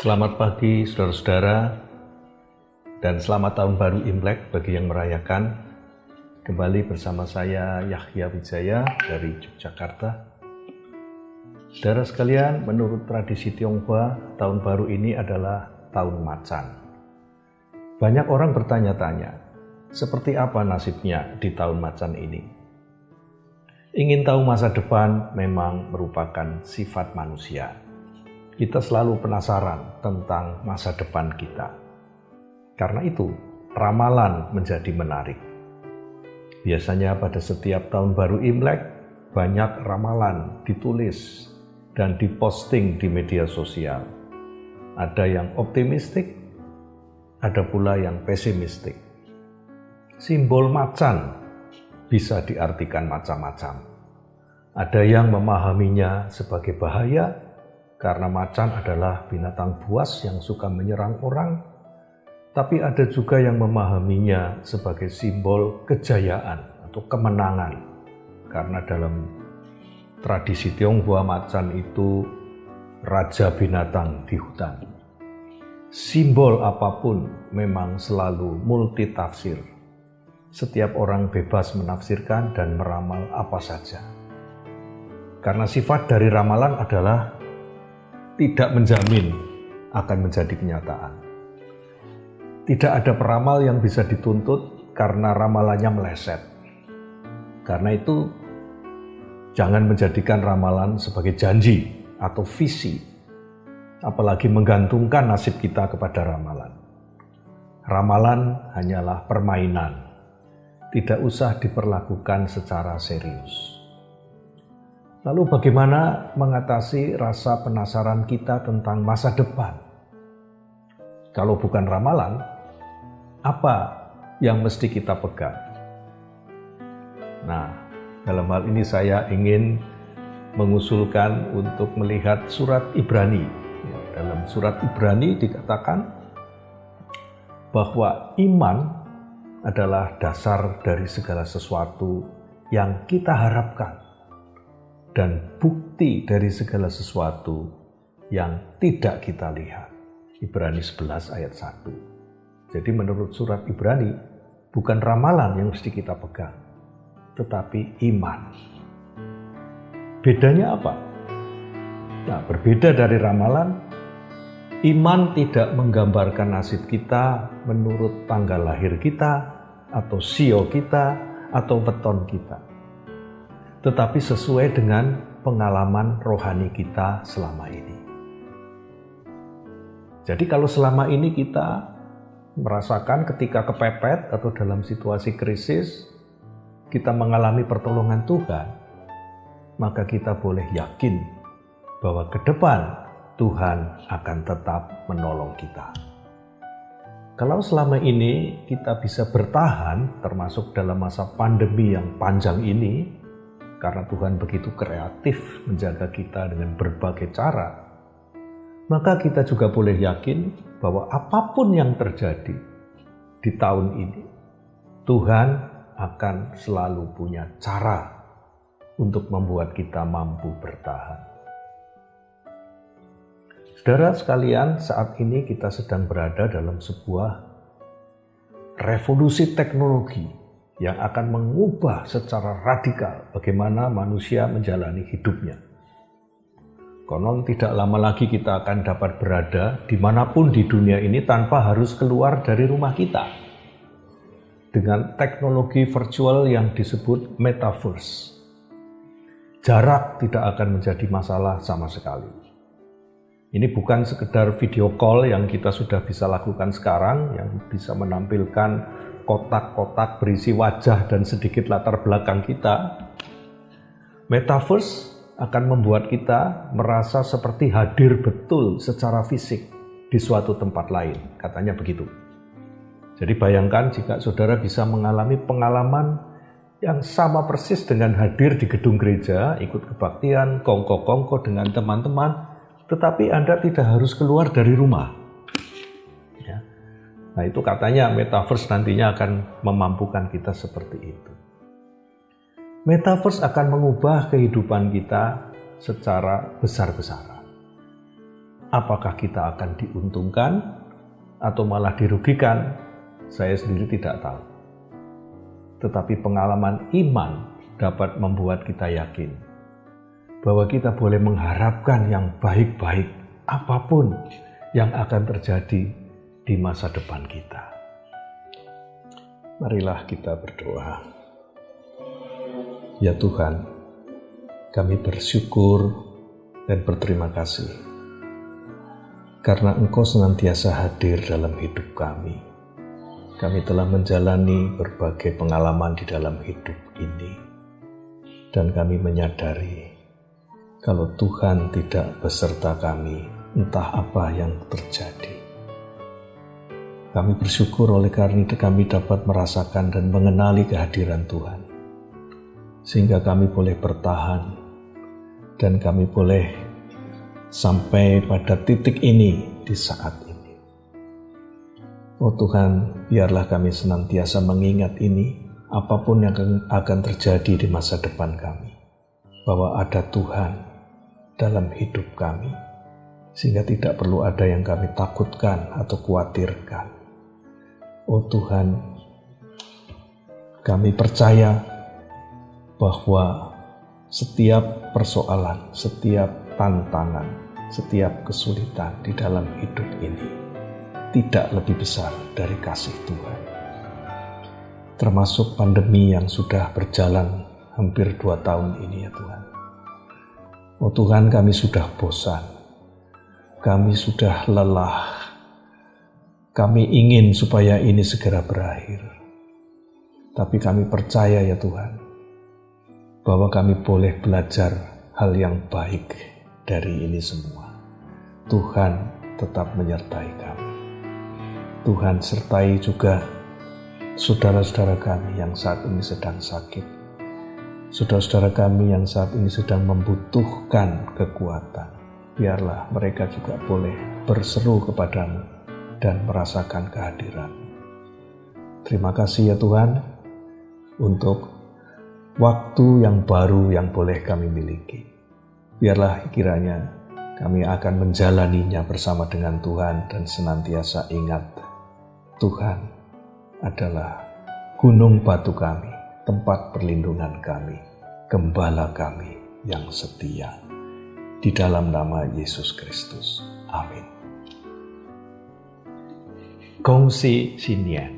Selamat pagi saudara-saudara dan selamat tahun baru Imlek bagi yang merayakan. Kembali bersama saya Yahya Wijaya dari Yogyakarta. Saudara sekalian, menurut tradisi Tionghoa, tahun baru ini adalah tahun macan. Banyak orang bertanya-tanya, seperti apa nasibnya di tahun macan ini? Ingin tahu masa depan memang merupakan sifat manusia. Kita selalu penasaran tentang masa depan kita. Karena itu, ramalan menjadi menarik. Biasanya pada setiap tahun baru Imlek, banyak ramalan ditulis dan diposting di media sosial. Ada yang optimistik, ada pula yang pesimistik. Simbol macan bisa diartikan macam-macam. Ada yang memahaminya sebagai bahaya, karena macan adalah binatang buas yang suka menyerang orang, tapi ada juga yang memahaminya sebagai simbol kejayaan atau kemenangan. Karena dalam tradisi Tionghoa, macan itu raja binatang di hutan. Simbol apapun memang selalu multitafsir. Setiap orang bebas menafsirkan dan meramal apa saja. Karena sifat dari ramalan adalah tidak menjamin akan menjadi kenyataan. Tidak ada peramal yang bisa dituntut karena ramalannya meleset. Karena itu, jangan menjadikan ramalan sebagai janji atau visi, apalagi menggantungkan nasib kita kepada ramalan. Ramalan hanyalah permainan, tidak usah diperlakukan secara serius. Lalu bagaimana mengatasi rasa penasaran kita tentang masa depan? Kalau bukan ramalan, apa yang mesti kita pegang? Nah, dalam hal ini saya ingin mengusulkan untuk melihat surat Ibrani. Dalam surat Ibrani dikatakan bahwa iman adalah dasar dari segala sesuatu yang kita harapkan, dan bukti dari segala sesuatu yang tidak kita lihat. Ibrani 11 ayat 1. Jadi menurut surat Ibrani, bukan ramalan yang mesti kita pegang, tetapi iman. Bedanya apa? Nah, berbeda dari ramalan, iman tidak menggambarkan nasib kita menurut tanggal lahir kita, atau sio kita, atau weton kita, tetapi sesuai dengan pengalaman rohani kita selama ini. Jadi kalau selama ini kita merasakan ketika kepepet atau dalam situasi krisis, kita mengalami pertolongan Tuhan, maka kita boleh yakin bahwa ke depan Tuhan akan tetap menolong kita. Kalau selama ini kita bisa bertahan, termasuk dalam masa pandemi yang panjang ini, karena Tuhan begitu kreatif menjaga kita dengan berbagai cara, maka kita juga boleh yakin bahwa apapun yang terjadi di tahun ini, Tuhan akan selalu punya cara untuk membuat kita mampu bertahan. Saudara sekalian, saat ini kita sedang berada dalam sebuah revolusi teknologi yang akan mengubah secara radikal bagaimana manusia menjalani hidupnya. Konon tidak lama lagi kita akan dapat berada dimanapun di dunia ini tanpa harus keluar dari rumah kita. Dengan teknologi virtual yang disebut metaverse. Jarak tidak akan menjadi masalah sama sekali. Ini bukan sekedar video call yang kita sudah bisa lakukan sekarang, yang bisa menampilkan kotak-kotak berisi wajah dan sedikit latar belakang kita. Metaverse akan membuat kita merasa seperti hadir betul secara fisik di suatu tempat lain, katanya begitu. Jadi bayangkan jika saudara bisa mengalami pengalaman yang sama persis dengan hadir di gedung gereja, ikut kebaktian, kongko-kongko dengan teman-teman, tetapi Anda tidak harus keluar dari rumah. Nah, itu katanya metaverse nantinya akan memampukan kita seperti itu. Metaverse akan mengubah kehidupan kita secara besar-besaran. Apakah kita akan diuntungkan atau malah dirugikan? Saya sendiri tidak tahu. Tetapi pengalaman iman dapat membuat kita yakin bahwa kita boleh mengharapkan yang baik-baik apapun yang akan terjadi di masa depan kita. Marilah kita berdoa. Ya Tuhan, kami bersyukur dan berterima kasih karena Engkau senantiasa hadir dalam hidup kami. Kami telah menjalani berbagai pengalaman di dalam hidup ini, dan kami menyadari kalau Tuhan tidak beserta kami, entah apa yang terjadi. Kami bersyukur oleh karena itu kami dapat merasakan dan mengenali kehadiran Tuhan, sehingga kami boleh bertahan dan kami boleh sampai pada titik ini di saat ini. Oh Tuhan, biarlah kami senantiasa mengingat ini, apapun yang akan terjadi di masa depan kami, bahwa ada Tuhan dalam hidup kami, sehingga tidak perlu ada yang kami takutkan atau khawatirkan. Oh Tuhan, kami percaya bahwa setiap persoalan, setiap tantangan, setiap kesulitan di dalam hidup ini tidak lebih besar dari kasih Tuhan. Termasuk pandemi yang sudah berjalan hampir 2 tahun ini ya Tuhan. Oh Tuhan, kami sudah bosan, kami sudah lelah, kami ingin supaya ini segera berakhir. Tapi kami percaya ya Tuhan, bahwa kami boleh belajar hal yang baik dari ini semua. Tuhan tetap menyertai kami. Tuhan sertai juga saudara-saudara kami yang saat ini sedang sakit. Saudara-saudara kami yang saat ini sedang membutuhkan kekuatan. Biarlah mereka juga boleh berseru kepadamu dan merasakan kehadiran-Mu. Terima kasih ya Tuhan untuk waktu yang baru yang boleh kami miliki. Biarlah kiranya kami akan menjalaninya bersama dengan Tuhan dan senantiasa ingat Tuhan adalah gunung batu kami, tempat perlindungan kami, gembala kami yang setia. Di dalam nama Yesus Kristus. Amin. Kongsi Sinian.